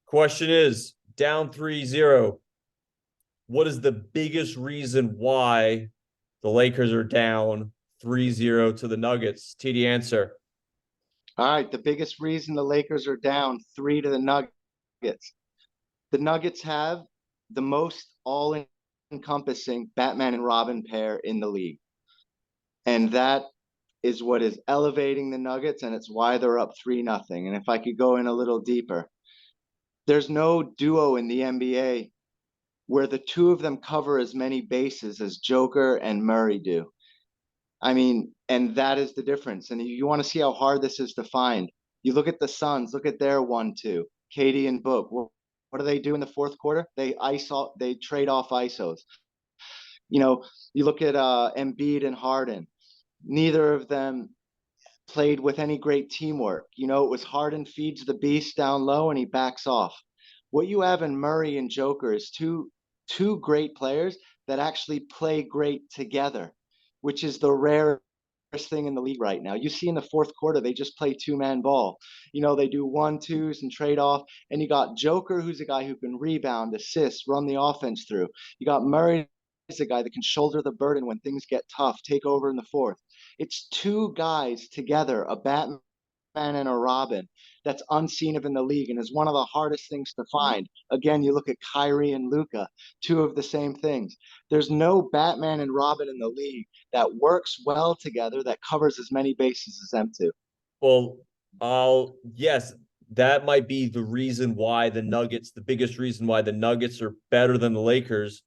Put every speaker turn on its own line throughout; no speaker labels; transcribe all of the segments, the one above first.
Question is down 3-0. What is the biggest reason why the Lakers are down 3-0 to the Nuggets? TD answer.
All right, the biggest reason the Lakers are down three to the Nuggets. The Nuggets have the most all-encompassing Batman and Robin pair in the league. And that is what is elevating the Nuggets, and it's why they're up 3-0. And if I could go in a little deeper, there's no duo in the NBA where the two of them cover as many bases as Joker and Murray do. I mean, and that is the difference. And you want to see how hard this is to find. You look at the Suns, look at their 1-2, Katie and Book. What do they do in the fourth quarter? They trade off ISOs. You know, you look at Embiid and Harden. Neither of them played with any great teamwork. It was Harden feeds the beast down low and he backs off. What you have in Murray and Joker is two great players that actually play great together, which is the rarest thing in the league right now. You see in the fourth quarter, they just play two-man ball. They do 1-2s and trade off. And you got Joker, who's a guy who can rebound, assist, run the offense through. You got Murray, is a guy that can shoulder the burden when things get tough, take over in the fourth. It's two guys together, a Batman and a Robin, that's unseen of in the league and is one of the hardest things to find. Again, you look at Kyrie and Luka, two of the same things. There's no Batman and Robin in the league that works well together that covers as many bases as them two.
Well, yes, that might be the reason why the biggest reason why the Nuggets are better than the Lakers.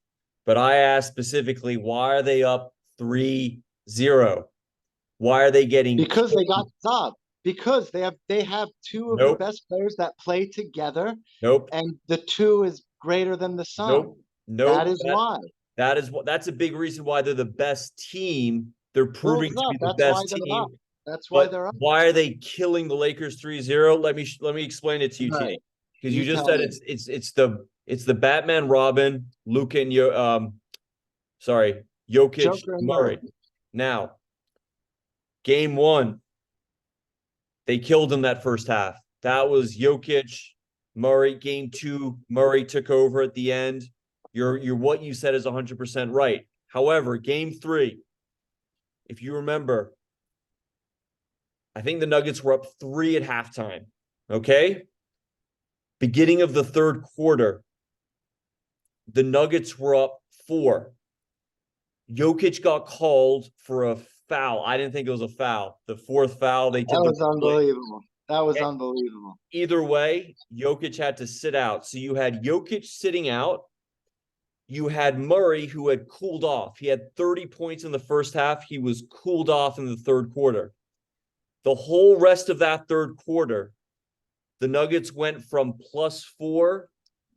But I asked specifically, why are they up 3-0? Why are they getting
Because they got stopped. Because they have two of the
Nope.
best players that play together,
Nope.
and the two is greater than the sum.
Nope.
That
Nope.
is why.
That's a big reason why they're the best team. They're
Well,
proving
it's
to
not.
be the
That's why
best
they're
team.
up. That's why
But
they're up.
why are they killing the Lakers 3-0? Let me explain it to you,
All right.
TD. Because you
You
just
tell
said
me.
it's the Batman Robin, Luka and Jokic
Joker and Murray.
Murray. Now, game one, they killed him that first half. That was Jokic, Murray. Game two, Murray took over at the end. You're what you said is 100% right. However, game three, if you remember, I think the Nuggets were up 3 at halftime. Okay. Beginning of the third quarter, the Nuggets were up 4. Jokic got called for a foul. I didn't think it was a foul. The fourth foul, they
That
did the
was unbelievable. That was unbelievable.
Either way, Jokic had to sit out. So you had Jokic sitting out. You had Murray, who had cooled off. He had 30 points in the first half. He was cooled off in the third quarter. The whole rest of that third quarter, the Nuggets went from +4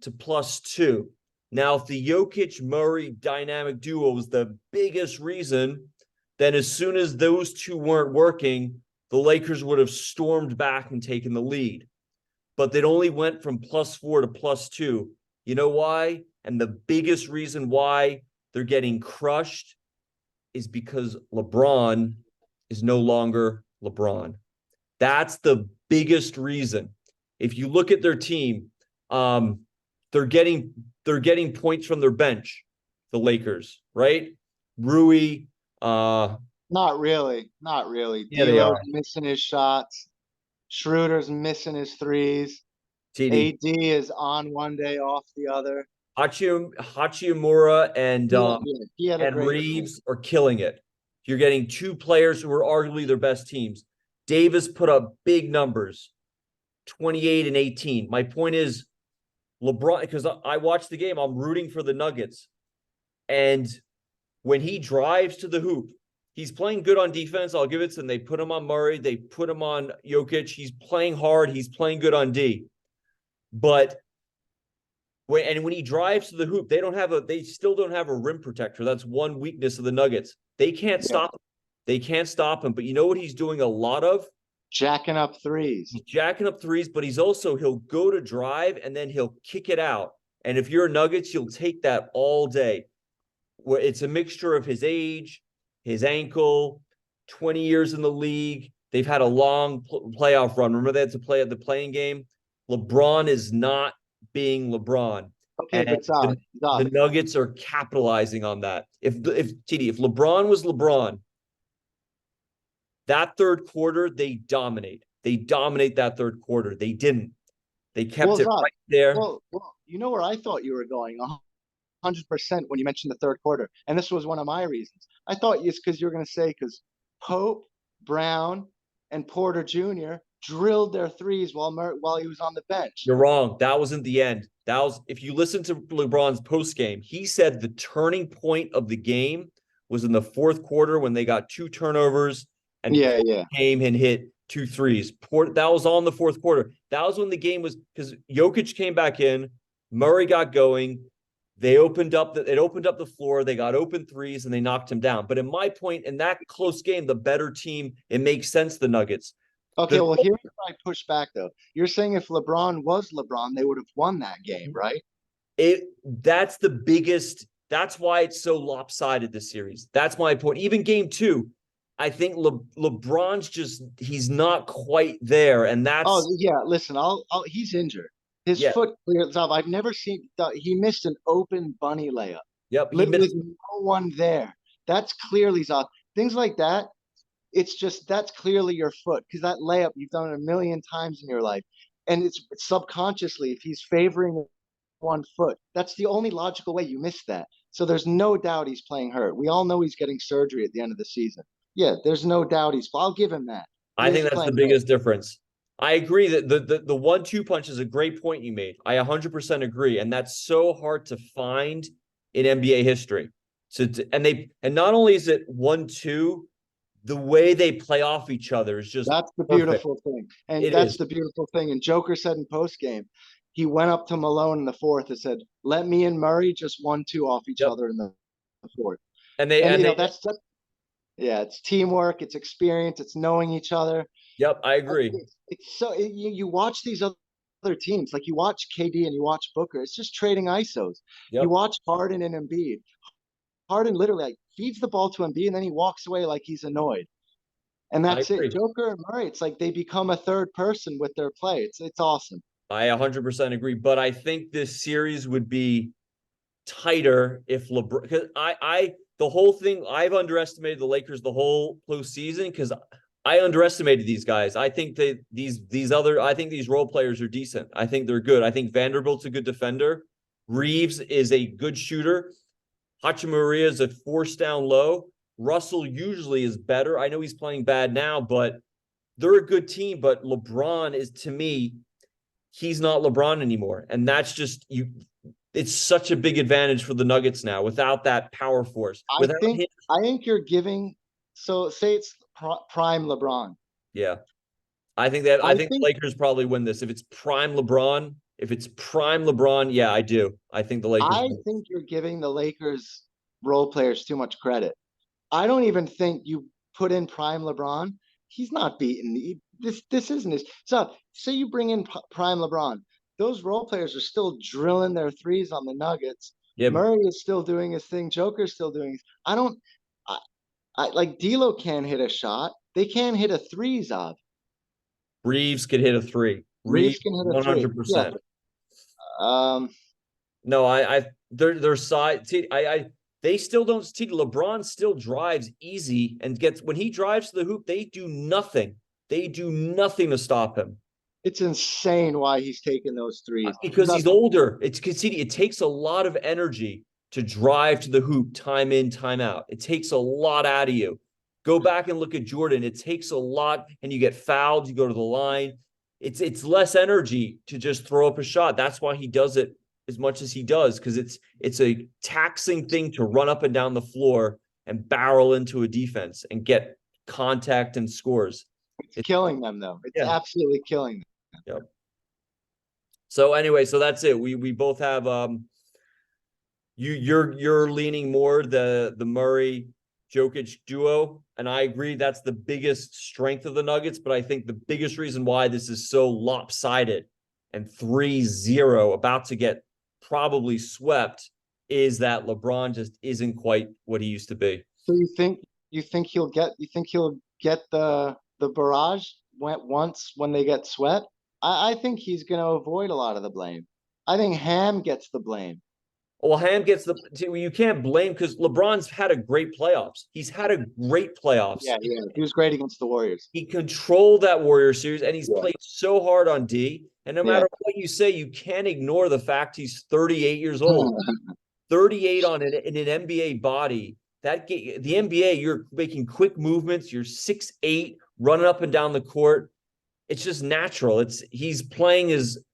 to +2. Now, if the Jokic-Murray dynamic duo was the biggest reason, then as soon as those two weren't working, the Lakers would have stormed back and taken the lead. But they only went from +4 to +2. You know why? And the biggest reason why they're getting crushed is because LeBron is no longer LeBron. That's the biggest reason. If you look at their team, they're getting points from their bench, the Lakers, right? Rui,
Not really. Not really.
yeah, they are.
D'Lo's missing his shots. Schroeder's missing his threes.
TD,
AD is on one day, off the other.
Hachimura
He had a
and
great game.
Reeves are killing it. You're getting two players who are arguably their best teams. Davis put up big numbers, 28 and 18. My point is, LeBron, because I watched the game, I'm rooting for the Nuggets. And when he drives to the hoop, he's playing good on defense. I'll give it to him. They put him on Murray. They put him on Jokic. He's playing hard. He's playing good on D. But when he drives to the hoop, they still don't have a rim protector. That's one weakness of the Nuggets. They can't stop him. They can't stop him. But you know what he's doing a lot of?
Jacking up threes.
He's jacking up threes, but he'll go to drive and then he'll kick it out. And if you're a Nuggets, you'll take that all day. Where it's a mixture of his age, his ankle, 20 years in the league. They've had a long playoff run. Remember they had to play at the playing game? LeBron is not being LeBron.
Okay, but
The
Zab,
Nuggets are capitalizing on that. If LeBron was LeBron, that third quarter, they dominate. They dominate that third quarter. They didn't. They kept
well,
it
Zab,
right there.
you know where I thought you were going 100% when you mentioned the third quarter, and this was one of my reasons. I thought it's because you were going to say because Pope, Brown, and Porter Jr. drilled their threes while he was on the bench.
You're wrong. That wasn't the end. That was, if you listen to LeBron's post game, he said the turning point of the game was in the fourth quarter when they got 2 turnovers and came and hit 2 threes. That was all in the fourth quarter. That was when the game was, because Jokic came back in, Murray got going. It opened up the floor. They got open threes and they knocked him down. But in my point, in that close game, the better team, it makes sense, the Nuggets.
Okay, well, here's where I push back though. You're saying if LeBron was LeBron, they would have won that game, right?
That's the biggest. That's why it's so lopsided this series. That's my point. Even game 2, I think LeBron's he's not quite there, and that's.
Oh yeah, listen, he's injured. His foot clears up. I've never seen he missed an open bunny layup.
Yep,
with no one there. That's clearly off. Things like that. It's just that's clearly your foot because that layup you've done it a million times in your life, and it's subconsciously if he's favoring one foot, that's the only logical way you miss that. So there's no doubt he's playing hurt. We all know he's getting surgery at the end of the season. Yeah, there's no doubt I'll give him that.
I think that's the biggest difference. I agree that the 1-2 punch is a great point you made. I 100% agree, and that's so hard to find in NBA history. So and not only is it 1-2, the way they play off each other is just
that's the beautiful thing. And that's the beautiful thing. And Joker said in post game, he went up to Malone in the fourth and said, "Let me and Murray just 1-2 off each other in the fourth."
And
it's teamwork, it's experience, it's knowing each other.
Yep, I agree.
It's so you watch these other teams, like you watch KD and you watch Booker. It's just trading ISOs. Yep. You watch Harden and Embiid. Harden literally feeds the ball to Embiid and then he walks away like he's annoyed. And that's it. Joker and Murray, it's like they become a third person with their play. It's awesome.
I 100% agree, but I think this series would be tighter if LeBron, because the whole thing, I've underestimated the Lakers the whole postseason because I underestimated these guys. I think I think these role players are decent. I think they're good. I think Vanderbilt's a good defender. Reeves is a good shooter. Hachimura is a force down low. Russell usually is better. I know he's playing bad now, but they're a good team. But LeBron is, to me, he's not LeBron anymore. And that's just it's such a big advantage for the Nuggets now without that power force.
I think you're giving, so say it's prime LeBron.
Yeah. I think the Lakers probably win this. If it's prime LeBron, yeah, I do. I think the Lakers.
I think you're giving the Lakers role players too much credit. I don't even think you put in prime LeBron. He's not beaten. This isn't his. So say you bring in prime LeBron. Those role players are still drilling their threes on the Nuggets. Yeah. Murray is still doing his thing. Joker's still doing his. I like D'Lo can't hit a shot. They can't hit a three, Zab.
Reeves could hit a three.
Reeves can hit a
100%.
Yeah.
No, their side. They still don't. LeBron still drives easy and when he drives to the hoop, they do nothing. They do nothing to stop him.
It's insane why he's taking those threes.
Because he's older. It takes a lot of energy to drive to the hoop time in, time out. It takes a lot out of you. Go back and look at Jordan. It takes a lot, and you get fouled. You go to the line. It's less energy to just throw up a shot. That's why he does it as much as he does, because it's a taxing thing to run up and down the floor and barrel into a defense and get contact and scores.
It's killing them, though. It's absolutely killing them.
Yep. So anyway, that's it. We both have you're leaning more the Murray Jokic duo, and I agree that's the biggest strength of the Nuggets, but I think the biggest reason why this is so lopsided and 3-0 about to get probably swept is that LeBron just isn't quite what he used to be.
So you think he'll get the barrage once when they get swept? I think he's going to avoid a lot of the blame. I think Ham gets the blame.
Well, Ham gets you can't blame because LeBron's had a great playoffs. He's had a great playoffs.
Yeah, yeah. He was great against the Warriors.
He controlled that Warrior series and he's
Yeah.
played so hard on D. And no
Yeah.
matter what you say, you can't ignore the fact he's 38 years old. 38 in an NBA body. The NBA, you're making quick movements. You're 6'8", running up and down the court. It's just natural.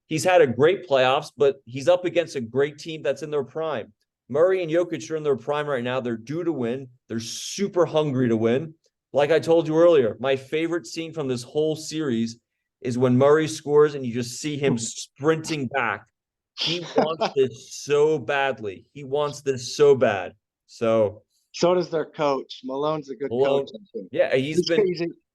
He's had a great playoffs, but he's up against a great team that's in their prime. Murray and Jokic are in their prime right now. They're due to win. They're super hungry to win. Like I told you earlier, my favorite scene from this whole series is when Murray scores and you just see him sprinting back. He wants this so badly. He wants this so bad. So
does their coach. Malone's a good
Malone,
coach. I think.
yeah,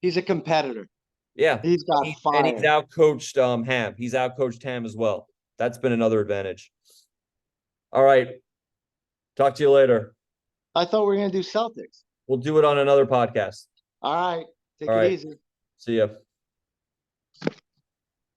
He's a competitor.
Yeah,
He's got fire.
And he's outcoached Ham. He's outcoached Ham as well. That's been another advantage. All right. Talk to you later.
I thought we were gonna do Celtics.
We'll do it on another podcast.
All right. Take
All
it
right.
easy.
See ya.